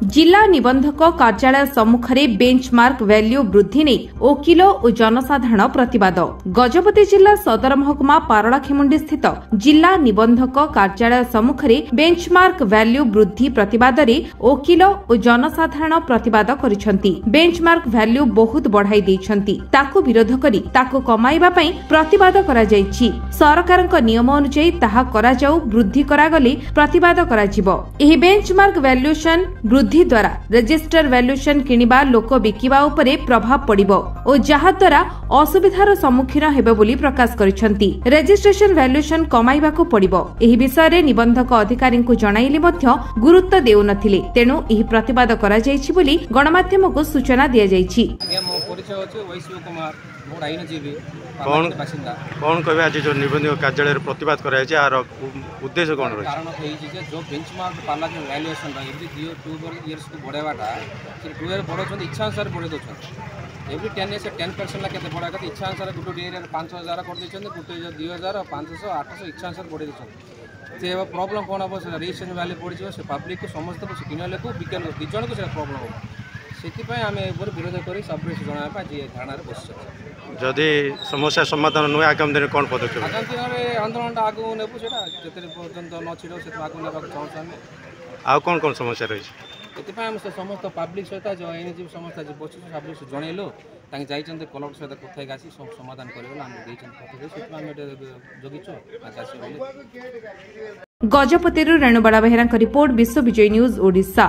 जिला निबंधक कार्यालय सम्मुखरे बेंचमार्क वैल्यू वृद्धि नहीं वकिल और जनसाधारण प्रतिवाद। गजपति जिला सदर महकुमा पारलाखेमुंडी स्थित जिला निबंधक कार्यालय सम्मुखरे बेंचमार्क वैल्यू वृद्धि प्रतिवाद रे वकिल और जनसाधारण प्रतिवाद करिसेंती। बेंचमार्क वैल्यू बहुत बढ़ाई देइछंती, ताकू विरोध करी ताकू कमाइबा पई प्रतिवाद करा जायछि। सरकारक नियम अनुसार ताहा करा जाऊ, वृद्धि करा गले प्रतिवाद करा जिवो। एही बेंचमार्क वैल्यूएशन वृद्धि द्वारा रजिस्टर वैल्यूएशन किनिबा लोक बिकिबा उपरे प्रभाव पड़िबो और जहा द्वारा असुविधार सम्मुखीन हेबे बोली प्रकाश करिसेंती। Registration valuation कमाइबाको पड़िबो। एही विषय रे निबंधक अधिकारी को जणाइले मध्य गुरुत्व देउ नथिले, तेनु एही प्रतिवाद करा जायछि बोली गणमाध्यमको सूचना दिया जायछि। कौन कहबे आज जो निबंधक कार्यालय प्रतिवाद कराय छै आर उद्देश्य कोन रही? कारण है जे जो बेंचमार्क पाला के वैल्यूएशन रा एवरी 2 इयर्स को बढ़ेवाटा से 2 इयर बढ़ो इच्छा अनुसार बढ़े दो एवरी 10 इयर्स 10% ला केते बढ़ा के इच्छा अनुसार गुटे एरिया 5000 कर दै छन, गुटे 2000 500 800 इच्छा अनुसार बढ़े दे छन। से प्रॉब्लम कोन हो से रजिस्ट्रेशन वैल्यू पड़ जो से पब्लिक को समस्त को किनले को बिकल को दिजन को से प्रॉब्लम हो सेति आम विरोध कर सब जनापा जी धारणा बस। जदि समस्या समाधान नुहे आगामी दिन कौन पदक्षेप? आगामी दिन आंदोलन आगे नेबू से पर्यंत न छिड़ो से आगे ना चाहूँ। कौन कौन समस्या रही? ये समस्त पब्लिक सहित जो एनजीओ समस्त बस सब जनइलु जाइए कलेक्टर सहित कथा आसी समाधान कर जगिचु। गजपति रेणुबाला बेहेरा रिपोर्ट, विश्व विजय न्यूज ओडिशा।